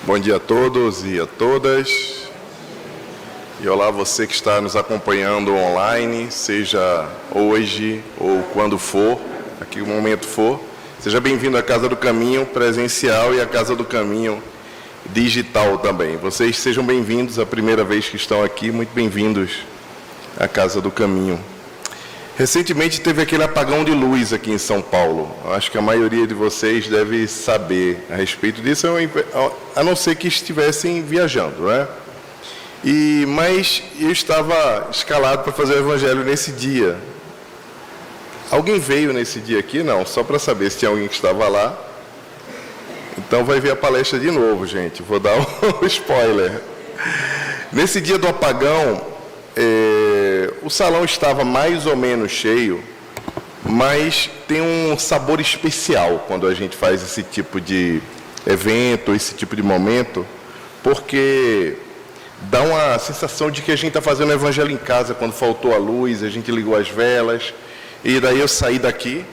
Bom dia a todos e a todas. E olá você que está nos acompanhando online, seja hoje ou quando for, a que momento for. Seja bem-vindo à Casa do Caminho presencial e à Casa do Caminho digital também. Vocês sejam bem-vindos, a primeira vez que estão aqui, muito bem-vindos à Casa do Caminho. Recentemente teve aquele apagão de luz aqui em São Paulo. Acho que a maioria de vocês deve saber a respeito disso, a não ser que estivessem viajando, né? Mas eu estava escalado para fazer o evangelho nesse dia. Alguém veio nesse dia aqui? Não, só para saber se tinha alguém que estava lá. Então vai ver a palestra de novo, gente. Vou dar um spoiler. Nesse dia do apagão, o salão estava mais ou menos cheio, mas tem um sabor especial quando a gente faz esse tipo de evento, esse tipo de momento, porque dá uma sensação de que a gente está fazendo o evangelho em casa. Quando faltou a luz, a gente ligou as velas, e daí eu saí daqui,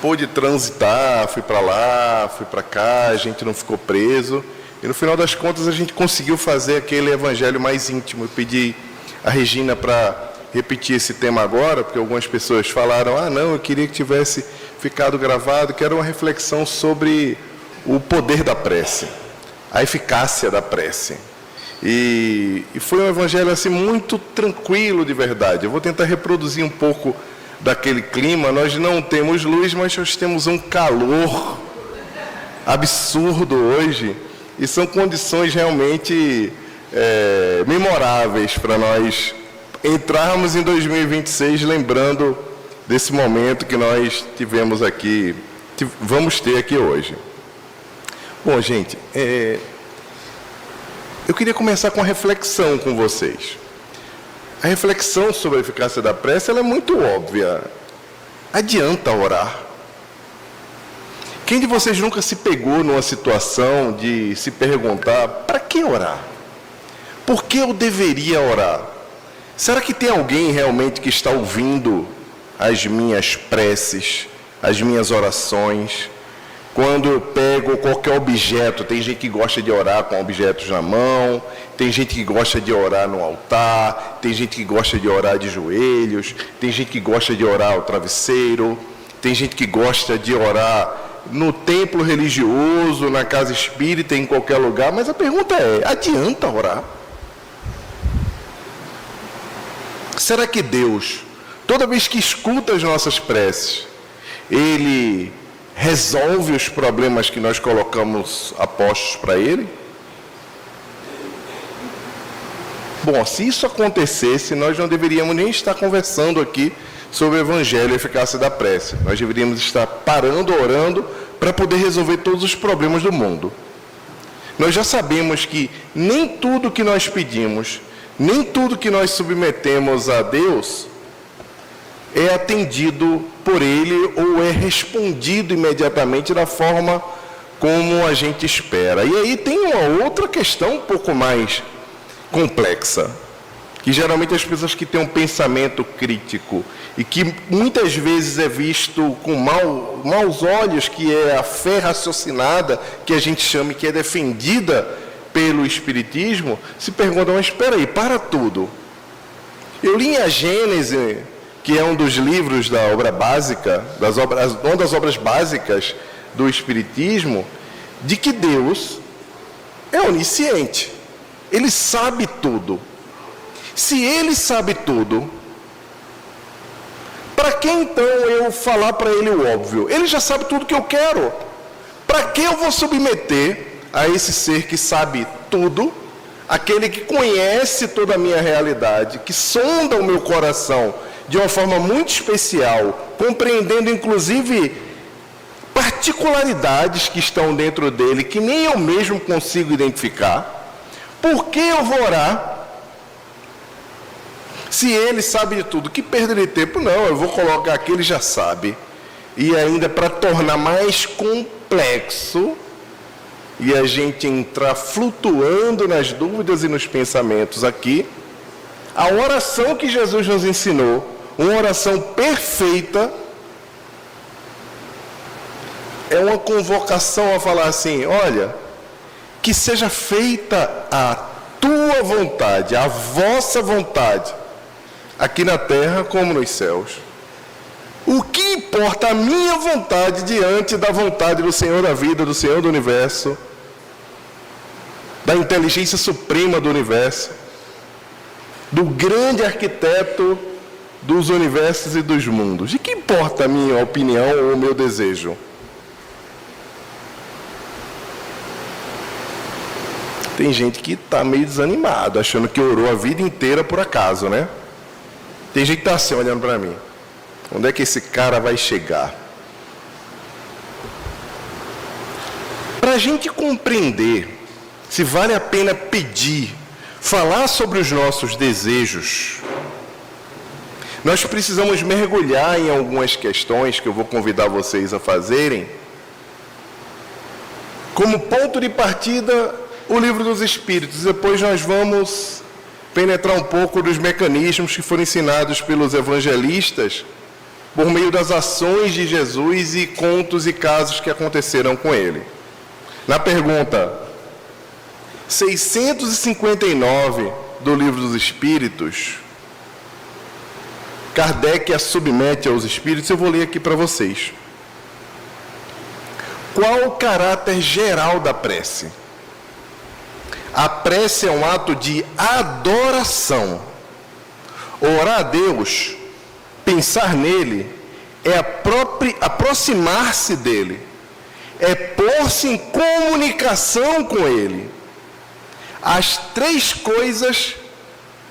pude transitar, fui para lá, fui para cá, a gente não ficou preso. E no final das contas a gente conseguiu fazer aquele evangelho mais íntimo. Eu pedi a Regina para repetir esse tema agora, porque algumas pessoas falaram, não, eu queria que tivesse ficado gravado, que era uma reflexão sobre o poder da prece, a eficácia da prece. E foi um evangelho assim muito tranquilo de verdade. Eu vou tentar reproduzir um pouco daquele clima. Nós não temos luz, mas nós temos um calor absurdo hoje. E são condições realmente memoráveis para nós entrarmos em 2026 lembrando desse momento que nós tivemos aqui, vamos ter aqui hoje. Bom, gente, eu queria começar com uma reflexão com vocês. A reflexão sobre a eficácia da prece ela é muito óbvia. Adianta orar? Quem de vocês nunca se pegou numa situação de se perguntar, para que orar? Por que eu deveria orar? Será que tem alguém realmente que está ouvindo as minhas preces, as minhas orações? Quando eu pego qualquer objeto, tem gente que gosta de orar com objetos na mão, tem gente que gosta de orar no altar, tem gente que gosta de orar de joelhos, tem gente que gosta de orar ao travesseiro, tem gente que gosta de orar no templo religioso, na casa espírita, em qualquer lugar. Mas a pergunta é, adianta orar? Será que Deus, toda vez que escuta as nossas preces, Ele resolve os problemas que nós colocamos apostos para Ele? Bom, se isso acontecesse, nós não deveríamos nem estar conversando aqui sobre o evangelho e a eficácia da prece. Nós deveríamos estar parando, orando, para poder resolver todos os problemas do mundo. Nós já sabemos que nem tudo que nós pedimos, nem tudo que nós submetemos a Deus é atendido por Ele ou é respondido imediatamente da forma como a gente espera. E aí tem uma outra questão um pouco mais complexa, que geralmente as pessoas que têm um pensamento crítico e que muitas vezes é visto com maus olhos, que é a fé raciocinada, que a gente chama, que é defendida pelo Espiritismo, se perguntam, mas espera aí, para tudo. Eu li em A Gênese, que é um dos livros da obra básica, uma das obras básicas do Espiritismo, de que Deus é onisciente, Ele sabe tudo. Se Ele sabe tudo, para que então eu falar para Ele o óbvio? Ele já sabe tudo que eu quero. Para que eu vou submeter a esse ser que sabe tudo, aquele que conhece toda a minha realidade, que sonda o meu coração de uma forma muito especial, compreendendo inclusive particularidades que estão dentro dele, que nem eu mesmo consigo identificar? Por que eu vou orar? Se Ele sabe de tudo, que perda de tempo? Não, eu vou colocar aqui, Ele já sabe. E ainda para tornar mais complexo, e a gente entrar flutuando nas dúvidas e nos pensamentos aqui, a oração que Jesus nos ensinou, uma oração perfeita, é uma convocação a falar assim: olha, que seja feita a tua vontade, a vossa vontade, aqui na terra como nos céus. O que importa a minha vontade diante da vontade do Senhor da vida, do Senhor do universo, da inteligência suprema do universo, do grande arquiteto dos universos e dos mundos? De que importa a minha opinião ou o meu desejo? Tem gente que está meio desanimado, achando que orou a vida inteira por acaso, né? Tem gente que está assim, olhando para mim. Onde é que esse cara vai chegar? Para a gente compreender se vale a pena pedir, falar sobre os nossos desejos, nós precisamos mergulhar em algumas questões que eu vou convidar vocês a fazerem. Como ponto de partida, o Livro dos Espíritos. Depois nós vamos penetrar um pouco dos mecanismos que foram ensinados pelos evangelistas por meio das ações de Jesus e contos e casos que aconteceram com ele. Na pergunta 659 do Livro dos Espíritos, Kardec a submete aos Espíritos. Eu vou ler aqui para vocês. Qual o caráter geral da prece? A prece é um ato de adoração. Orar a Deus, pensar nele, é aproximar-se dele, é pôr-se em comunicação com ele. As três coisas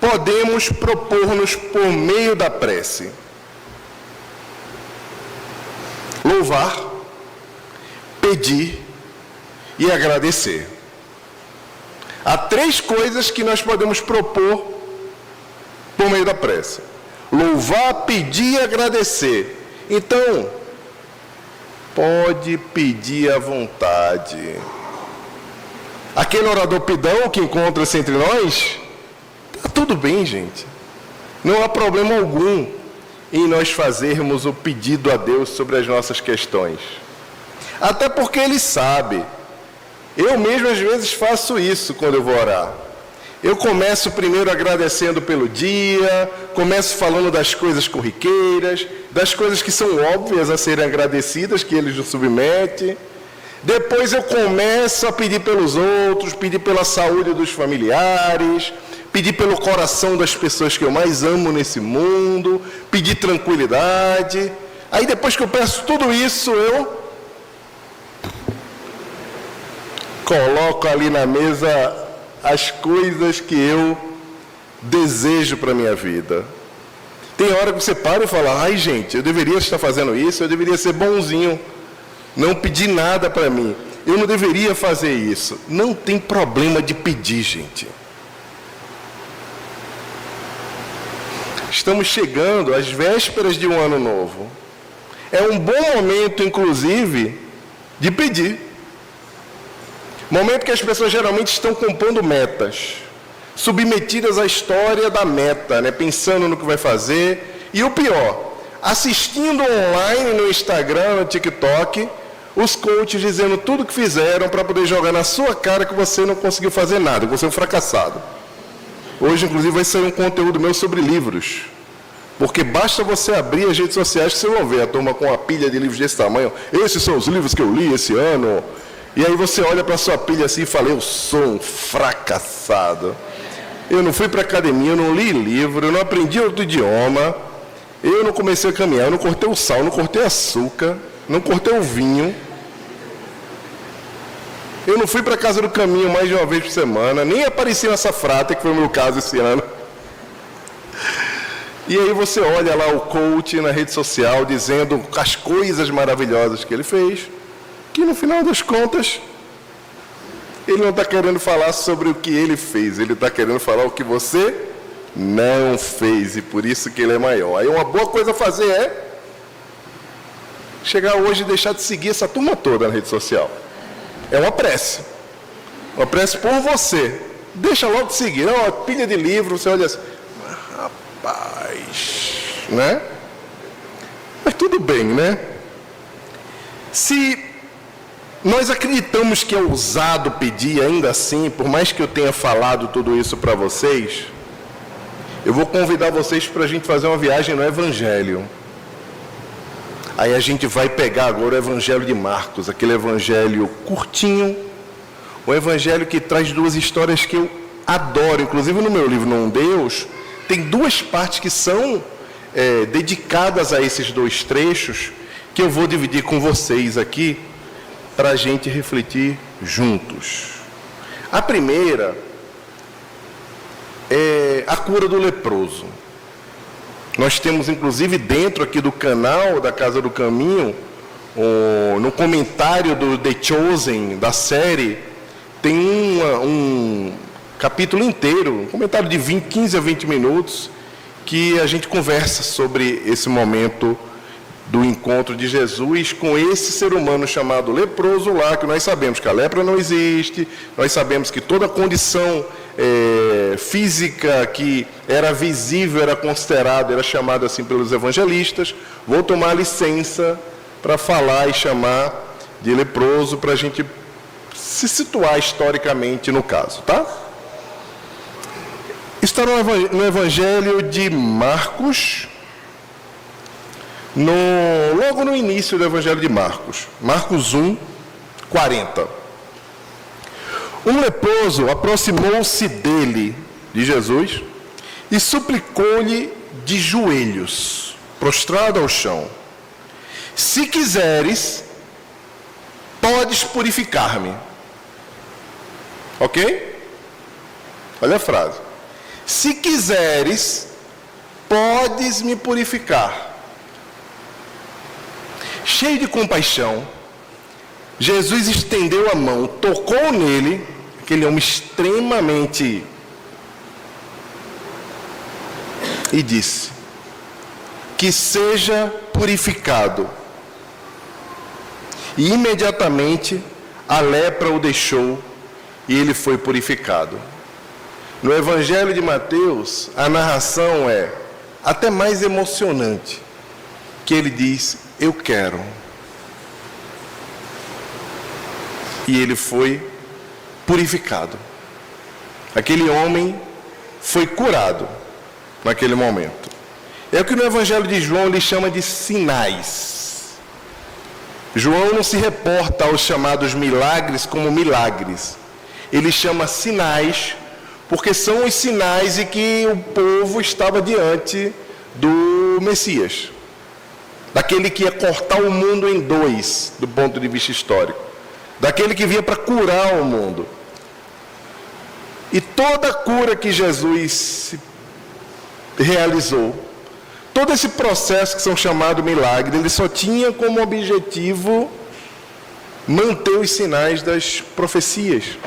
podemos propor-nos por meio da prece: louvar, pedir e agradecer. Há três coisas que nós podemos propor por meio da prece: louvar, pedir e agradecer. Então, pode pedir à vontade. Aquele orador pidão que encontra-se entre nós, está tudo bem, gente. Não há problema algum em nós fazermos o pedido a Deus sobre as nossas questões. Até porque Ele sabe. Eu mesmo às vezes faço isso quando eu vou orar. Eu começo primeiro agradecendo pelo dia, começo falando das coisas corriqueiras, das coisas que são óbvias a serem agradecidas, que Ele nos submete. Depois eu começo a pedir pelos outros, pedir pela saúde dos familiares, pedir pelo coração das pessoas que eu mais amo nesse mundo, pedir tranquilidade. Aí depois que eu peço tudo isso, eu coloco ali na mesa as coisas que eu desejo para a minha vida. Tem hora que você para e fala: ai gente, eu deveria estar fazendo isso, eu deveria ser bonzinho, não pedir nada para mim, eu não deveria fazer isso. Não tem problema de pedir, gente. Estamos chegando às vésperas de um ano novo. É um bom momento, inclusive, de pedir. Momento que as pessoas geralmente estão compondo metas, submetidas à história da meta, né? Pensando no que vai fazer. E o pior, assistindo online no Instagram, no TikTok, os coaches dizendo tudo que fizeram para poder jogar na sua cara que você não conseguiu fazer nada, que você é um fracassado. Hoje, inclusive, vai sair um conteúdo meu sobre livros. Porque basta você abrir as redes sociais que você vai ver a turma com uma pilha de livros desse tamanho. Esses são os livros que eu li esse ano. E aí você olha para a sua pilha assim e fala: eu sou um fracassado. Eu não fui para a academia, eu não li livro, eu não aprendi outro idioma, eu não comecei a caminhar, eu não cortei o sal, não cortei açúcar, não cortei o vinho. Eu não fui para a casa do caminho mais de uma vez por semana, nem apareci nessa frata, que foi o meu caso esse ano. E aí você olha lá o coach na rede social dizendo as coisas maravilhosas que ele fez, que no final das contas, ele não está querendo falar sobre o que ele fez, ele está querendo falar o que você não fez, e por isso que ele é maior. Aí uma boa coisa a fazer é chegar hoje e deixar de seguir essa turma toda na rede social. É uma prece por você. Deixa logo de seguir. Não, uma pilha de livros, você olha assim, rapaz, né? Mas tudo bem, né? Se nós acreditamos que é ousado pedir, ainda assim, por mais que eu tenha falado tudo isso para vocês, eu vou convidar vocês para a gente fazer uma viagem no Evangelho. Aí a gente vai pegar agora o Evangelho de Marcos, aquele Evangelho curtinho, o Evangelho que traz duas histórias que eu adoro. Inclusive no meu livro Não Deus, tem duas partes que são dedicadas a esses dois trechos, que eu vou dividir com vocês aqui, para a gente refletir juntos. A primeira é a cura do leproso. Nós temos, inclusive, dentro aqui do canal da Casa do Caminho, no comentário do The Chosen, da série, tem um capítulo inteiro, um comentário de 15 a 20 minutos, que a gente conversa sobre esse momento do encontro de Jesus com esse ser humano chamado leproso lá, que nós sabemos que a lepra não existe, nós sabemos que toda condição física que era visível, era considerada, era chamada assim pelos evangelistas. Vou tomar licença para falar e chamar de leproso, para a gente se situar historicamente no caso, tá? Está no Evangelho de Marcos, logo no início do Evangelho de Marcos, Marcos 1, 40. Um leproso aproximou-se dele, de Jesus, e suplicou-lhe de joelhos, prostrado ao chão: se quiseres, podes purificar-me. Ok? Olha a frase. Se quiseres, podes me purificar. Cheio de compaixão, Jesus estendeu a mão, tocou nele, aquele homem extremamente, e disse: que seja purificado. E imediatamente a lepra o deixou e ele foi purificado. No Evangelho de Mateus, a narração é até mais emocionante, que ele diz: eu quero. E ele foi purificado. Aquele homem foi curado naquele momento. É o que no Evangelho de João ele chama de sinais. João não se reporta aos chamados milagres como milagres. Ele chama sinais, porque são os sinais em que o povo estava diante do Messias, daquele que ia cortar o mundo em dois, do ponto de vista histórico, daquele que vinha para curar o mundo. E toda a cura que Jesus realizou, todo esse processo que são chamados milagres, ele só tinha como objetivo manter os sinais das profecias,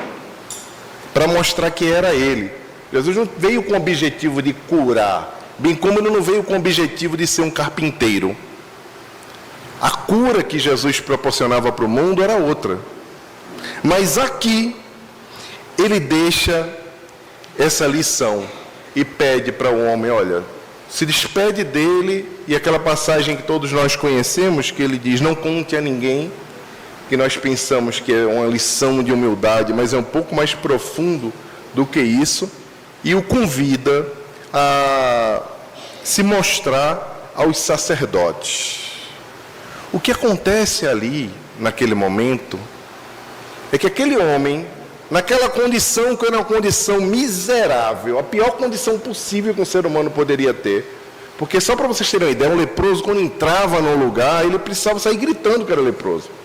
para mostrar que era ele. Jesus não veio com o objetivo de curar, bem como ele não veio com o objetivo de ser um carpinteiro. A cura que Jesus proporcionava para o mundo era outra. Mas aqui, ele deixa essa lição e pede para o homem: olha, se despede dele, e aquela passagem que todos nós conhecemos, que ele diz: não conte a ninguém, que nós pensamos que é uma lição de humildade, mas é um pouco mais profundo do que isso, e o convida a se mostrar aos sacerdotes. O que acontece ali, naquele momento, é que aquele homem, naquela condição, que era uma condição miserável, a pior condição possível que um ser humano poderia ter, porque só para vocês terem uma ideia, um leproso, quando entrava num lugar, ele precisava sair gritando que era leproso.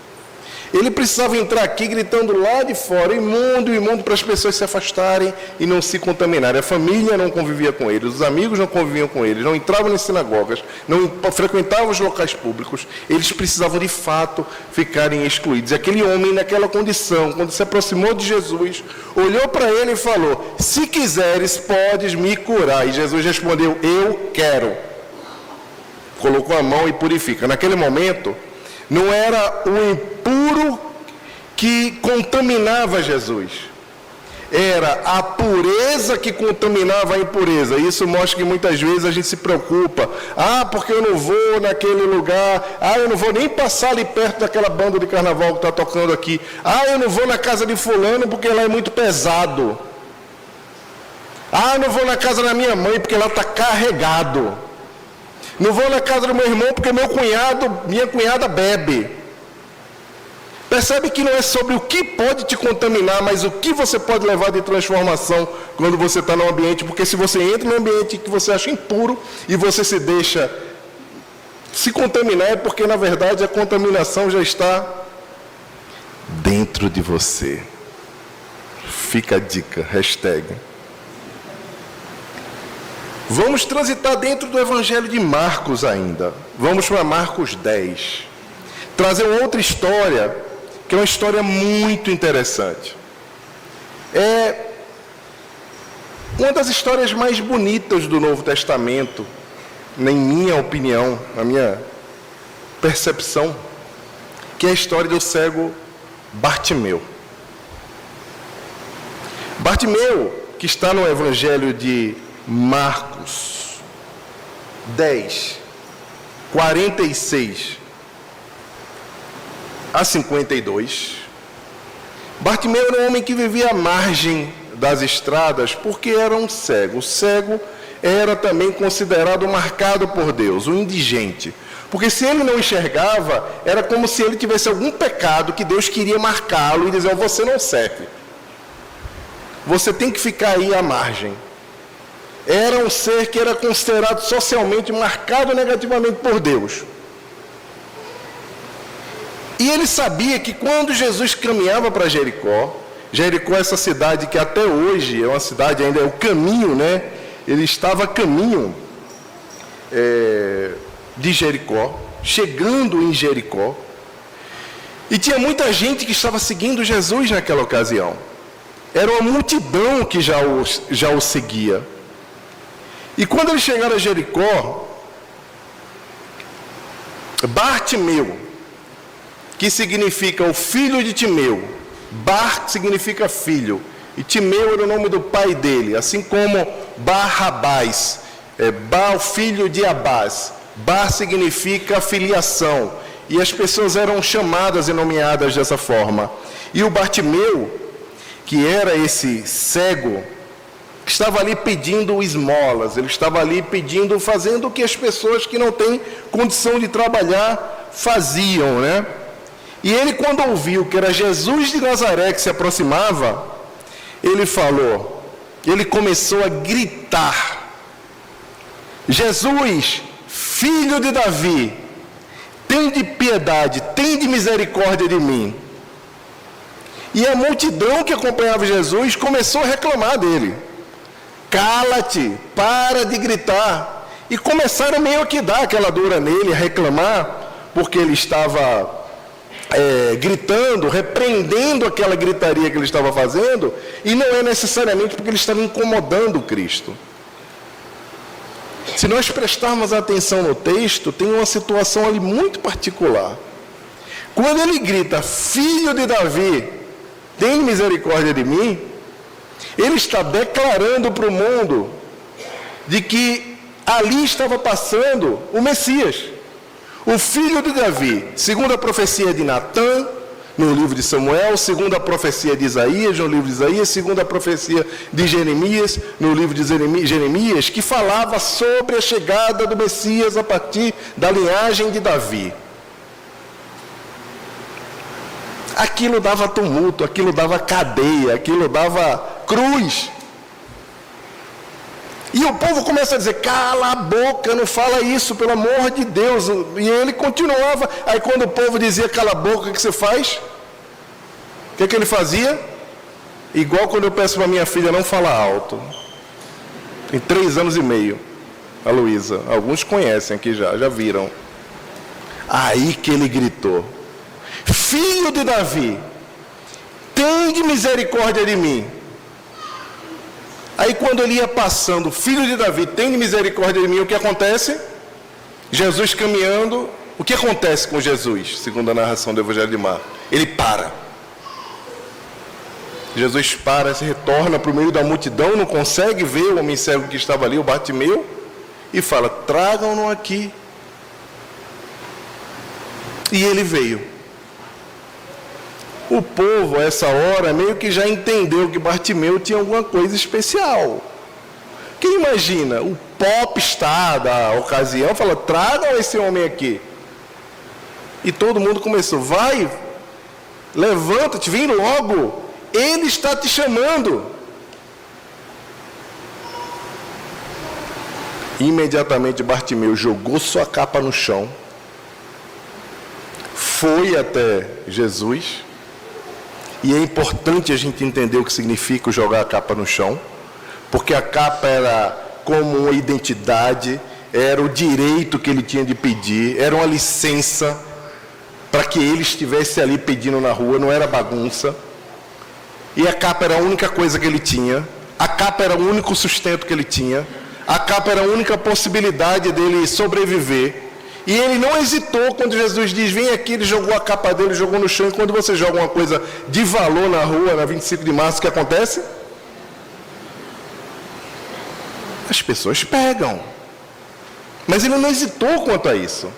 Ele precisava entrar aqui gritando lá de fora: imundo, imundo, para as pessoas se afastarem e não se contaminarem. A família não convivia com eles, os amigos não conviviam com eles, não entravam nas sinagogas, não frequentavam os locais públicos. Eles precisavam de fato ficarem excluídos. E aquele homem, naquela condição, quando se aproximou de Jesus, olhou para ele e falou: se quiseres, podes me curar. E Jesus respondeu: eu quero. Colocou a mão e purifica. Naquele momento, não era o impuro que contaminava Jesus. era a pureza que contaminava a impureza. Isso mostra que muitas vezes a gente se preocupa. Porque eu não vou naquele lugar. Eu não vou nem passar ali perto daquela banda de carnaval que está tocando aqui. Eu não vou na casa de fulano porque lá é muito pesado. Eu não vou na casa da minha mãe porque lá está carregado. Não vou na casa do meu irmão porque minha cunhada bebe. Percebe que não é sobre o que pode te contaminar, mas o que você pode levar de transformação quando você está no ambiente. Porque se você entra num ambiente que você acha impuro e você se deixa se contaminar, é porque na verdade a contaminação já está dentro de você. Fica a dica, hashtag. Vamos transitar dentro do Evangelho de Marcos ainda. Vamos para Marcos 10. Trazer uma outra história, que é uma história muito interessante. É uma das histórias mais bonitas do Novo Testamento, na minha opinião, na minha percepção, que é a história do cego Bartimeu. Bartimeu, que está no Evangelho de Marcos 10, 46 a 52. Bartimeu era um homem que vivia à margem das estradas porque era um cego. O cego era também considerado marcado por Deus, um indigente. Porque se ele não enxergava, era como se ele tivesse algum pecado que Deus queria marcá-lo e dizer: você não serve. Você tem que ficar aí à margem. Era um ser que era considerado socialmente marcado negativamente por Deus. E ele sabia que quando Jesus caminhava para Jericó, Jericó é essa cidade que até hoje é uma cidade, ainda é o caminho, né? Ele estava a caminho de Jericó, chegando em Jericó, e tinha muita gente que estava seguindo Jesus naquela ocasião. Era uma multidão que já o seguia. E quando eles chegaram a Jericó, Bartimeu, que significa o filho de Timeu, Bar significa filho, e Timeu era o nome do pai dele, assim como Barrabás, o filho de Abás. Bar significa filiação, e as pessoas eram chamadas e nomeadas dessa forma. E o Bartimeu, que era esse cego, que estava ali pedindo esmolas, ele estava ali fazendo o que as pessoas que não têm condição de trabalhar faziam, né? E ele, quando ouviu que era Jesus de Nazaré que se aproximava, ele começou a gritar: Jesus, filho de Davi, tende piedade, tende misericórdia de mim. E a multidão que acompanhava Jesus começou a reclamar dele: cala-te, para de gritar. E começaram meio que dar aquela dura nele, a reclamar, porque ele estava gritando, repreendendo aquela gritaria que ele estava fazendo, e não é necessariamente porque ele estava incomodando Cristo. Se nós prestarmos atenção no texto, tem uma situação ali muito particular. Quando ele grita: filho de Davi, tem misericórdia de mim, ele está declarando para o mundo de que ali estava passando o Messias, o filho de Davi, segundo a profecia de Natã, no livro de Samuel, segundo a profecia de Isaías, no livro de Isaías, segundo a profecia de Jeremias, no livro de Jeremias, que falava sobre a chegada do Messias a partir da linhagem de Davi. Aquilo dava tumulto, aquilo dava cadeia, aquilo dava cruz. E o povo começa a dizer: cala a boca, não fala isso, pelo amor de Deus. E ele continuava. Aí quando o povo dizia cala a boca, o que você faz? O que ele fazia? Igual quando eu peço para minha filha não falar alto. Tem 3 anos e meio, a Luísa. Alguns conhecem aqui já viram. Aí que ele gritou: filho de Davi, tende misericórdia de mim. Aí quando ele ia passando: filho de Davi, tende misericórdia de mim, o que acontece? Jesus caminhando, o que acontece com Jesus, segundo a narração do Evangelho de Marcos? Ele para. Jesus para, se retorna para o meio da multidão, não consegue ver o homem cego que estava ali, o Bartimeu, e fala: tragam-no aqui. E ele veio. O povo, a essa hora, meio que já entendeu que Bartimeu tinha alguma coisa especial. Quem imagina? O popstar da ocasião fala: tragam esse homem aqui. E todo mundo começou: vai, levanta-te, vem logo, ele está te chamando. Imediatamente Bartimeu jogou sua capa no chão, foi até Jesus. E é importante a gente entender o que significa jogar a capa no chão, porque a capa era como uma identidade, era o direito que ele tinha de pedir, era uma licença para que ele estivesse ali pedindo na rua, não era bagunça. E a capa era a única coisa que ele tinha, a capa era o único sustento que ele tinha, a capa era a única possibilidade dele sobreviver. E ele não hesitou quando Jesus diz: vem aqui. Ele jogou a capa dele, jogou no chão. E quando você joga uma coisa de valor na rua, na 25 de março, o que acontece? As pessoas pegam. Mas ele não hesitou quanto a isso.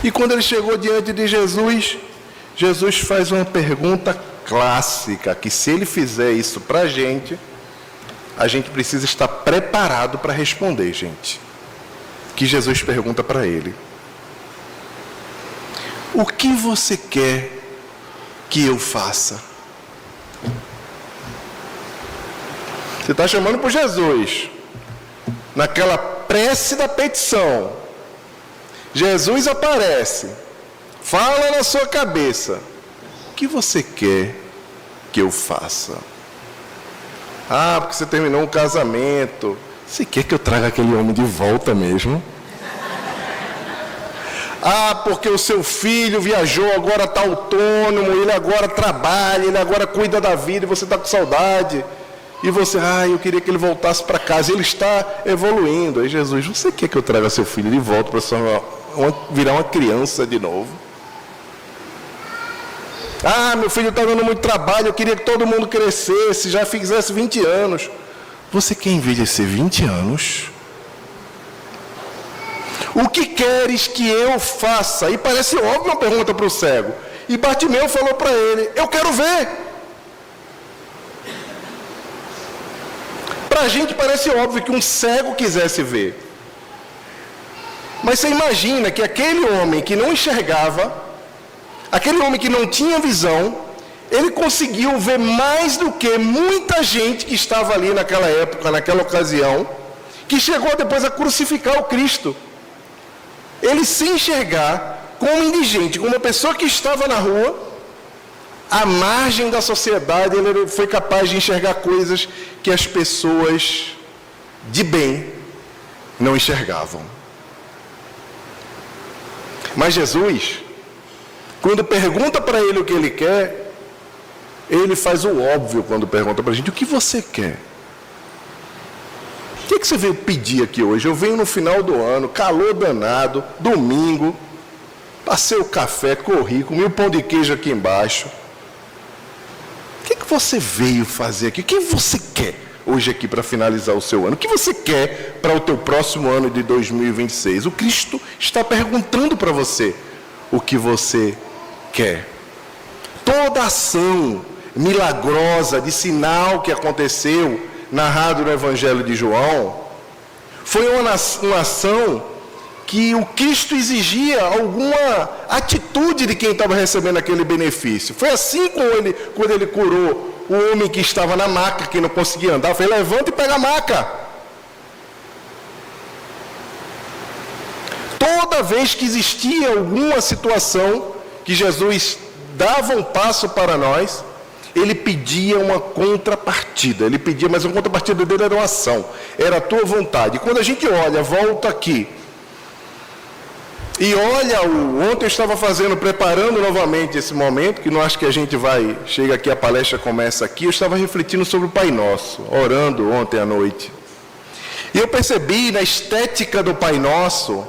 E quando ele chegou diante de Jesus, Jesus faz uma pergunta clássica, que se ele fizer isso para a gente precisa estar preparado para responder, gente. Que Jesus pergunta para ele: o que você quer que eu faça? Você está chamando por Jesus, naquela prece da petição. Jesus aparece, fala na sua cabeça: o que você quer que eu faça? Ah, porque você terminou um casamento. Você quer que eu traga aquele homem de volta mesmo? Ah, porque o seu filho viajou, agora está autônomo, ele agora trabalha, ele agora cuida da vida e você está com saudade. E você: eu queria que ele voltasse para casa, ele está evoluindo. Aí Jesus: você quer que eu traga seu filho de volta para virar uma criança de novo? Ah, meu filho está dando muito trabalho, eu queria que todo mundo crescesse, já fizesse 20 anos. Você quer envelhecer 20 anos? O que queres que eu faça? E parece óbvio uma pergunta para o cego. E Bartimeu falou para ele: eu quero ver. Para a gente parece óbvio que um cego quisesse ver. Mas você imagina que aquele homem que não enxergava, aquele homem que não tinha visão, ele conseguiu ver mais do que muita gente que estava ali naquela época, naquela ocasião, que chegou depois a crucificar o Cristo. Ele, se enxergar como indigente, como uma pessoa que estava na rua, à margem da sociedade, ele foi capaz de enxergar coisas que as pessoas de bem não enxergavam. Mas Jesus, quando pergunta para ele o que ele quer, ele faz o óbvio quando pergunta para a gente: o que você quer? O que você veio pedir aqui hoje? Eu venho no final do ano, calor danado, domingo, passei o café, corri, comi o pão de queijo aqui embaixo. O que você veio fazer aqui? O que você quer hoje aqui para finalizar o seu ano? O que você quer para o teu próximo ano de 2026? O Cristo está perguntando para você o que você quer. Toda ação milagrosa, de sinal que aconteceu, narrado no Evangelho de João, foi uma ação que o Cristo exigia alguma atitude de quem estava recebendo aquele benefício. Foi assim quando ele curou o homem que estava na maca, que não conseguia andar. Foi: levanta e pega a maca. Toda vez que existia alguma situação que Jesus dava um passo para nós, ele pedia uma contrapartida. Ele pedia, mas a contrapartida dele era uma ação, era a tua vontade. E quando a gente olha, volta aqui, e olha, ontem eu estava preparando novamente esse momento, que não acho que a gente chega aqui, a palestra começa aqui, eu estava refletindo sobre o Pai Nosso, orando ontem à noite. E eu percebi na estética do Pai Nosso,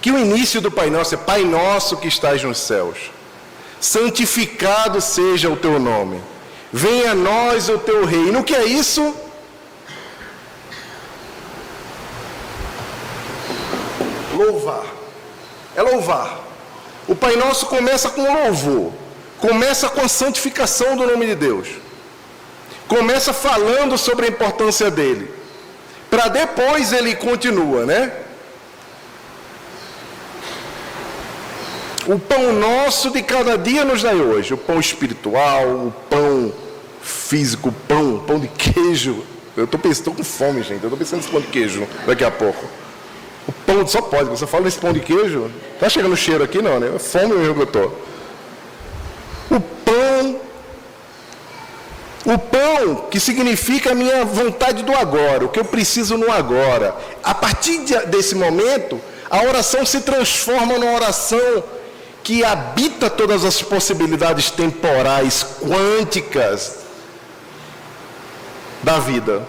que o início do Pai Nosso é: Pai Nosso que estás nos céus, santificado seja o teu nome. Venha a nós o teu reino. O que é isso? Louvar. É louvar. O Pai Nosso começa com louvor. Começa com a santificação do nome de Deus. Começa falando sobre a importância dele. Para depois ele continua, né? O pão nosso de cada dia nos dai hoje. O pão espiritual, o pão físico, o pão de queijo. Eu estou com fome, gente. Eu estou pensando nesse pão de queijo daqui a pouco. O pão só pode. Você fala nesse pão de queijo. Tá chegando cheiro aqui, não, né? Fome mesmo que eu estou. O pão que significa a minha vontade do agora, o que eu preciso no agora. A partir desse momento, a oração se transforma numa oração que habita todas as possibilidades temporais, quânticas da vida.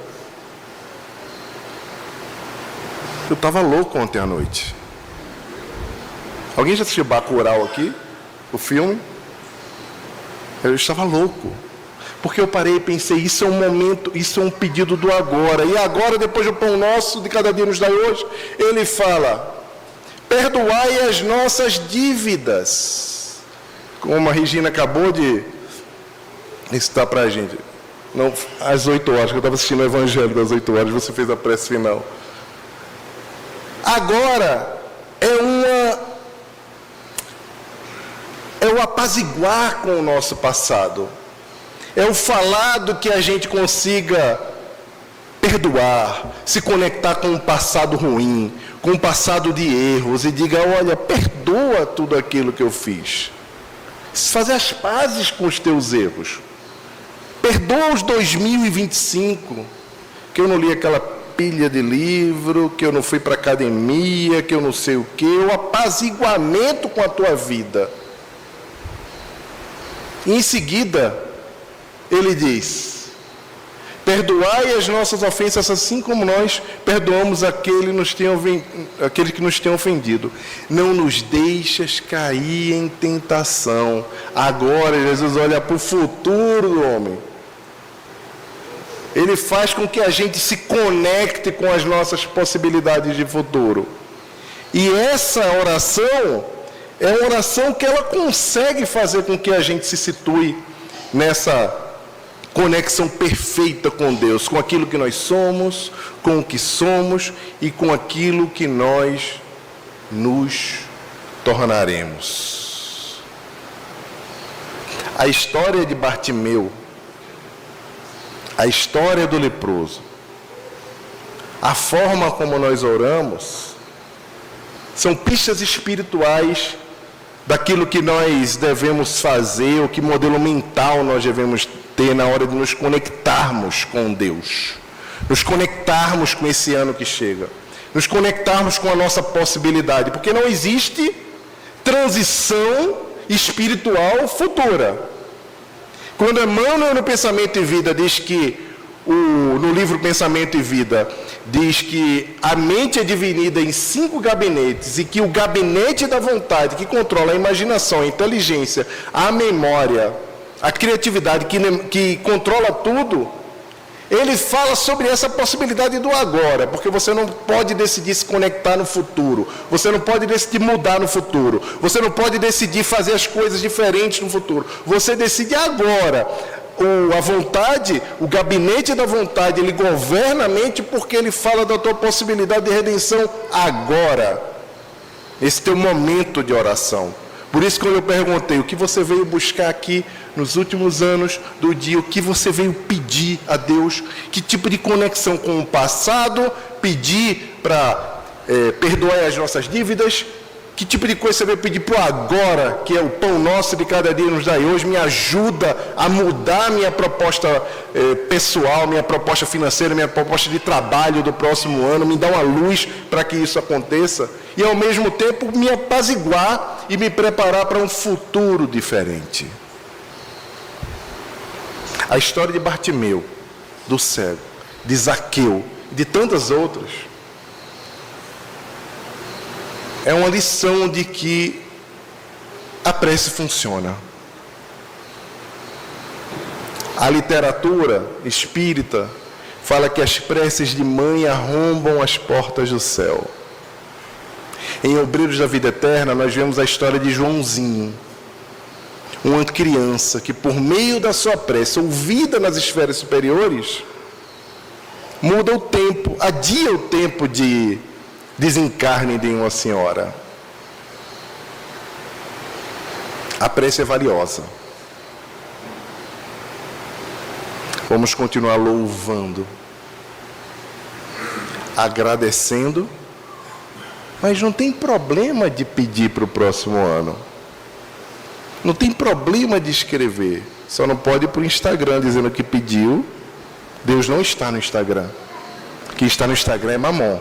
Eu estava louco ontem à noite. Alguém já assistiu Bacurau aqui? O filme? Eu estava louco. Porque eu parei e pensei, isso é um momento, isso é um pedido do agora. E agora, depois do pão nosso de cada dia nos dai hoje, ele fala, perdoai as nossas dívidas. Como a Regina acabou de citar para a gente. Não, às 8 horas, que eu estava assistindo o Evangelho das 8 horas, você fez a prece final. Agora, é o apaziguar com o nosso passado. É o falar do que a gente consiga perdoar, se conectar com um passado ruim, com um passado de erros, e diga, olha, perdoa tudo aquilo que eu fiz. Fazer as pazes com os teus erros. Perdoa os 2025, que eu não li aquela pilha de livro, que eu não fui para a academia, que eu não sei o quê, o apaziguamento com a tua vida. E em seguida, ele diz, perdoai as nossas ofensas assim como nós perdoamos aqueles que nos têm ofendido. Não nos deixas cair em tentação. Agora Jesus olha para o futuro do homem. Ele faz com que a gente se conecte com as nossas possibilidades de futuro. E essa oração é uma oração que ela consegue fazer com que a gente se situe nessa conexão perfeita com Deus, com aquilo que nós somos, com o que somos e com aquilo que nós nos tornaremos. A história de Bartimeu, a história do leproso, a forma como nós oramos, são pistas espirituais daquilo que nós devemos fazer, ou que modelo mental nós devemos ter na hora de nos conectarmos com Deus, nos conectarmos com esse ano que chega, nos conectarmos com a nossa possibilidade, porque não existe transição espiritual futura. Quando Emmanuel no Pensamento e Vida diz que, no livro Pensamento e Vida, diz que a mente é dividida em 5 gabinetes e que o gabinete da vontade, que controla a imaginação, a inteligência, a memória, a criatividade, que controla tudo, ele fala sobre essa possibilidade do agora, porque você não pode decidir se conectar no futuro, você não pode decidir mudar no futuro, você não pode decidir fazer as coisas diferentes no futuro, você decide agora. A vontade, o gabinete da vontade, ele governa a mente porque ele fala da tua possibilidade de redenção agora. Esse teu momento de oração. Por isso, quando eu perguntei o que você veio buscar aqui nos últimos anos do dia, o que você veio pedir a Deus, que tipo de conexão com o passado, pedir para perdoar as nossas dívidas, que tipo de coisa você veio pedir para o agora, que é o pão nosso de cada dia nos dai hoje, me ajuda a mudar minha proposta pessoal, minha proposta financeira, minha proposta de trabalho do próximo ano, me dá uma luz para que isso aconteça, e ao mesmo tempo me apaziguar e me preparar para um futuro diferente. A história de Bartimeu, do cego, de Zaqueu, de tantas outras, é uma lição de que a prece funciona. A literatura espírita fala que as preces de mãe arrombam as portas do céu. Em Obreiros da Vida Eterna, nós vemos a história de Joãozinho, uma criança que, por meio da sua prece, ouvida nas esferas superiores, muda o tempo, adia o tempo de desencarne de uma senhora. A prece é valiosa. Vamos continuar louvando, agradecendo, mas não tem problema de pedir para o próximo ano. Não tem problema de escrever. Só não pode ir para o Instagram dizendo que pediu. Deus não está no Instagram. Quem está no Instagram é Mamon.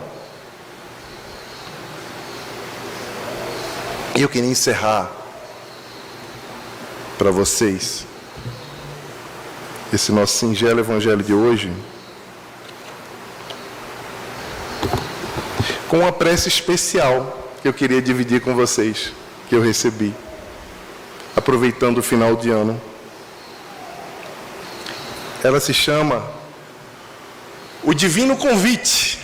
E eu queria encerrar para vocês esse nosso singelo evangelho de hoje com uma prece especial que eu queria dividir com vocês, que eu recebi, aproveitando o final de ano. Ela se chama O Divino Convite.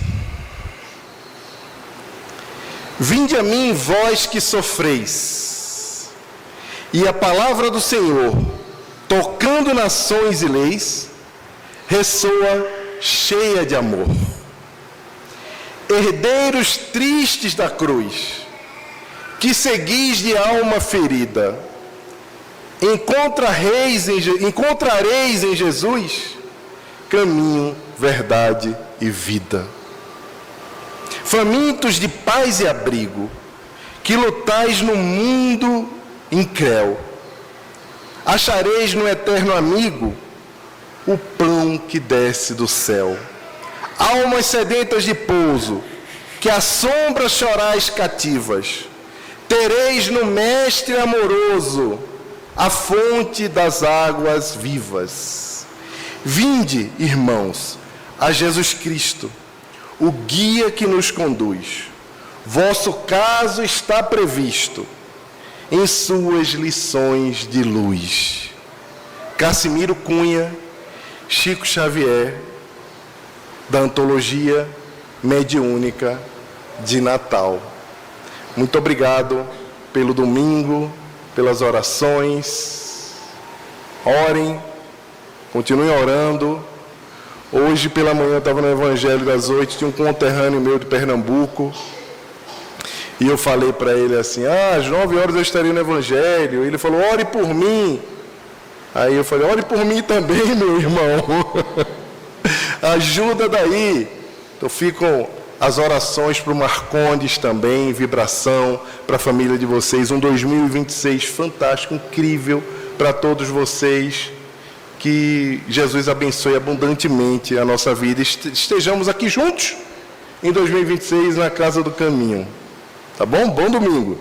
Vinde a mim, vós que sofreis, e a palavra do Senhor, tocando nações e leis, ressoa cheia de amor. Herdeiros tristes da cruz, que seguis de alma ferida, encontrareis em Jesus caminho, verdade e vida. Famintos de paz e abrigo, que lutais no mundo incréu, achareis no eterno amigo o pão que desce do céu. Almas sedentas de pouso, que à sombra chorais cativas, tereis no Mestre amoroso a fonte das águas vivas. Vinde, irmãos, a Jesus Cristo, o guia que nos conduz. Vosso caso está previsto em suas lições de luz. Cassimiro Cunha, Chico Xavier, da Antologia Mediúnica de Natal. Muito obrigado pelo domingo, pelas orações. Orem, continuem orando. Hoje pela manhã eu estava no Evangelho das 8, tinha um conterrâneo meu de Pernambuco, e eu falei para ele assim, às 9 horas eu estaria no Evangelho. Ele falou, ore por mim. Aí eu falei, ore por mim também, meu irmão. Ajuda daí. Então ficam as orações para o Marcondes também, vibração para a família de vocês. Um 2026 fantástico, incrível para todos vocês. Que Jesus abençoe abundantemente a nossa vida. Estejamos aqui juntos em 2026 na Casa do Caminho. Tá bom? Bom domingo.